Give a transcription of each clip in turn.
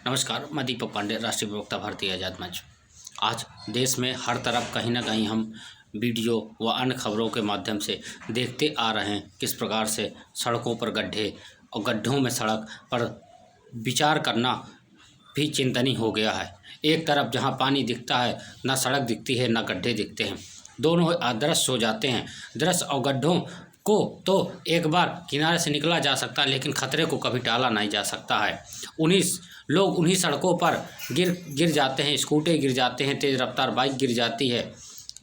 नमस्कार, मैं दीपक पांडे, राष्ट्रीय प्रवक्ता भारतीय आज़ाद मंच। आज देश में हर तरफ कहीं ना कहीं हम वीडियो व अन्य खबरों के माध्यम से देखते आ रहे हैं किस प्रकार से सड़कों पर गड्ढे और गड्ढों में सड़क पर विचार करना भी चिंतनीय हो गया है। एक तरफ जहां पानी दिखता है, ना सड़क दिखती है, ना गड्ढे दिखते हैं, दोनों अदृश्य हो जाते हैं। दृश्य और गड्ढों को तो एक बार किनारे से निकला जा सकता है, लेकिन खतरे को कभी टाला नहीं जा सकता है। लोग उन्हीं सड़कों पर गिर जाते हैं, स्कूटर गिर जाते हैं, तेज़ रफ्तार बाइक गिर जाती है,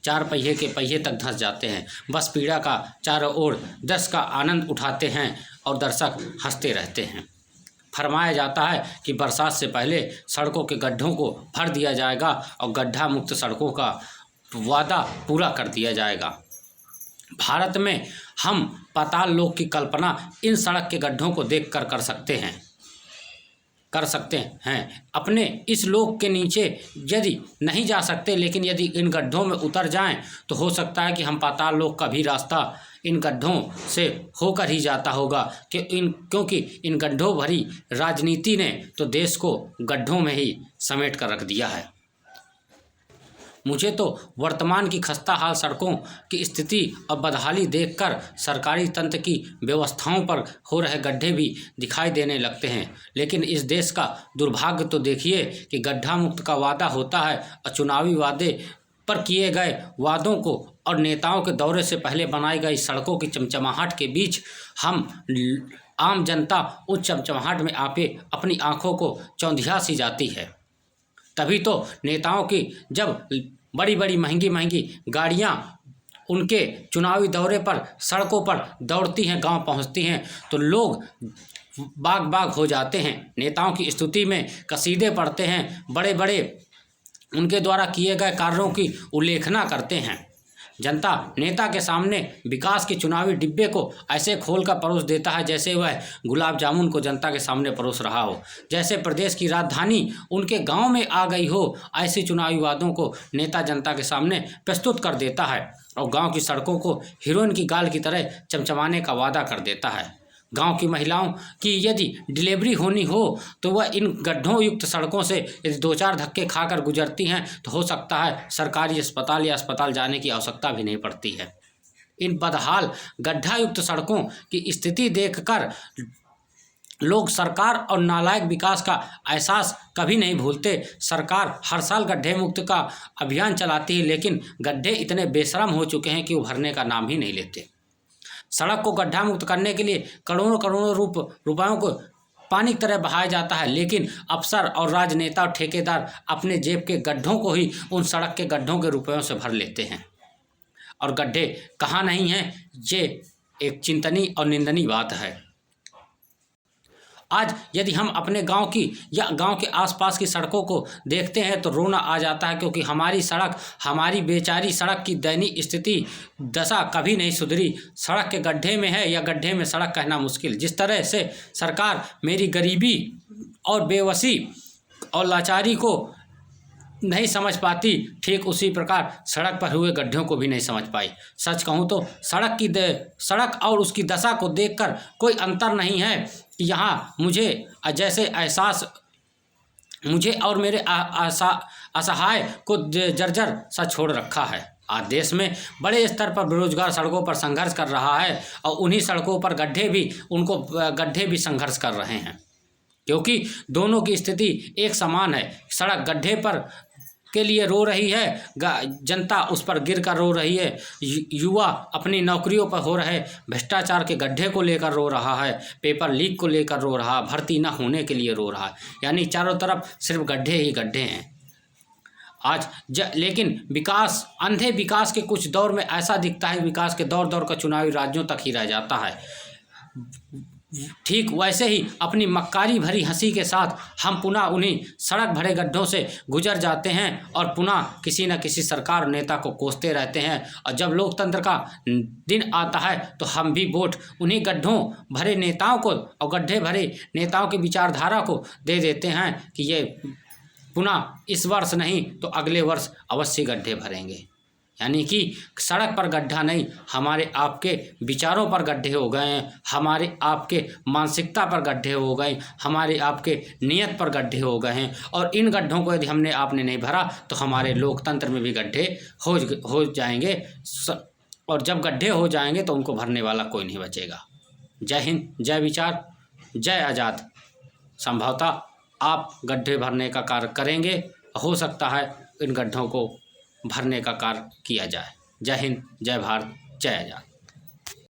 चार पहिए के पहिए तक धंस जाते हैं। बस पीड़ा का चारों ओर दृश्य का आनंद उठाते हैं और दर्शक हंसते रहते हैं। फरमाया जाता है कि बरसात से पहले सड़कों के गड्ढों को भर दिया जाएगा और गड्ढा मुक्त सड़कों का वादा पूरा कर दिया जाएगा। भारत में हम पाताल लोक की कल्पना इन सड़क के गड्ढों को देखकर कर सकते हैं। अपने इस लोक के नीचे यदि नहीं जा सकते, लेकिन यदि इन गड्ढों में उतर जाएं तो हो सकता है कि हम पाताल लोक का भी रास्ता इन गड्ढों से होकर ही जाता होगा, क्योंकि इन गड्ढों भरी राजनीति ने तो देश को गड्ढों में ही समेट कर रख दिया है। मुझे तो वर्तमान की खस्ता हाल सड़कों की स्थिति और बदहाली देखकर सरकारी तंत्र की व्यवस्थाओं पर हो रहे गड्ढे भी दिखाई देने लगते हैं। लेकिन इस देश का दुर्भाग्य तो देखिए कि गड्ढा मुक्त का वादा होता है और चुनावी वादे पर किए गए वादों को और नेताओं के दौरे से पहले बनाई गई सड़कों की चमचमाहट के बीच हम आम जनता उस चमचमाहट में अपनी आंखों को चौंधिया सी जाती है। तभी तो नेताओं की जब बड़ी बड़ी महंगी गाड़ियां उनके चुनावी दौरे पर सड़कों पर दौड़ती हैं, गांव पहुंचती हैं, तो लोग बाग हो जाते हैं, नेताओं की स्तुति में कसीदे पढ़ते हैं, बड़े बड़े उनके द्वारा किए गए कार्यों की उल्लेखना करते हैं। जनता नेता के सामने विकास के चुनावी डिब्बे को ऐसे खोल कर परोस देता है जैसे वह गुलाब जामुन को जनता के सामने परोस रहा हो, जैसे प्रदेश की राजधानी उनके गांव में आ गई हो। ऐसे चुनावी वादों को नेता जनता के सामने प्रस्तुत कर देता है और गांव की सड़कों को हीरोइन की गाल की तरह चमचमाने का वादा कर देता है। गांव की महिलाओं की यदि डिलीवरी होनी हो तो वह इन गड्ढों युक्त सड़कों से यदि 2-4 धक्के खाकर गुजरती हैं तो हो सकता है सरकारी अस्पताल या अस्पताल जाने की आवश्यकता भी नहीं पड़ती है। इन बदहाल गड्ढा युक्त सड़कों की स्थिति देखकर लोग सरकार और नालायक विकास का एहसास कभी नहीं भूलते। सरकार हर साल गड्ढे मुक्त का अभियान चलाती है, लेकिन गड्ढे इतने बेशरम हो चुके हैं कि उभरने का नाम ही नहीं लेते। सड़क को गड्ढा मुक्त करने के लिए करोड़ों रुपयों को पानी की तरह बहाया जाता है, लेकिन अफसर और राजनेता और ठेकेदार अपने जेब के गड्ढों को ही उन सड़क के गड्ढों के रुपयों से भर लेते हैं। और गड्ढे कहाँ नहीं हैं, ये एक चिंतनीय और निंदनीय बात है। आज यदि हम अपने गांव की या गांव के आसपास की सड़कों को देखते हैं तो रोना आ जाता है, क्योंकि हमारी सड़क, हमारी बेचारी सड़क की दयनीय स्थिति दशा कभी नहीं सुधरी। सड़क के गड्ढे में है या गड्ढे में सड़क कहना मुश्किल। जिस तरह से सरकार मेरी गरीबी और बेबसी और लाचारी को नहीं समझ पाती, ठीक उसी प्रकार सड़क पर हुए गड्ढों को भी नहीं समझ पाई। सच कहूँ तो सड़क और उसकी दशा को देखकर कोई अंतर नहीं है कि यहाँ मुझे और मेरे असहाय को जर्जर सा छोड़ रखा है। आज देश में बड़े स्तर पर बेरोजगार सड़कों पर संघर्ष कर रहा है और उन्हीं सड़कों पर गड्ढे भी संघर्ष कर रहे हैं, क्योंकि दोनों की स्थिति एक समान है। सड़क गड्ढे पर के लिए रो रही है, जनता उस पर गिर कर रो रही है। युवा अपनी नौकरियों पर हो रहे भ्रष्टाचार के गड्ढे को लेकर रो रहा है, पेपर लीक को लेकर रो रहा, भर्ती न होने के लिए रो रहा है। यानी चारों तरफ सिर्फ गड्ढे ही गड्ढे हैं आज। लेकिन अंधे विकास के कुछ दौर में ऐसा दिखता है, विकास के दौर का चुनावी राज्यों तक ही रह जाता है। ठीक वैसे ही अपनी मक्कारी भरी हंसी के साथ हम पुनः उन्हीं सड़क भरे गड्ढों से गुजर जाते हैं और पुनः किसी न किसी सरकार और नेता को कोसते रहते हैं। और जब लोकतंत्र का दिन आता है तो हम भी वोट उन्हीं गड्ढों भरे नेताओं को और गड्ढे भरे नेताओं की विचारधारा को दे देते हैं कि ये पुनः इस वर्ष नहीं तो अगले वर्ष अवश्य गड्ढे भरेंगे। यानी कि सड़क पर गड्ढा नहीं, हमारे आपके विचारों पर गड्ढे हो गए हैं, हमारे आपके मानसिकता पर गड्ढे हो गए, हमारे आपके नियत पर गड्ढे हो गए हैं। और इन गड्ढों को यदि हमने आपने नहीं भरा तो हमारे लोकतंत्र में भी गड्ढे हो जाएंगे। और जब गड्ढे हो जाएंगे तो उनको भरने वाला कोई नहीं बचेगा। जय हिंद, जय विचार, जय आज़ाद। संभवतः आप गड्ढे भरने का कार्य करेंगे, हो सकता है इन गड्ढों को भरने का कार्य किया जाए। जय हिंद, जय भारत, जय आज़ाद।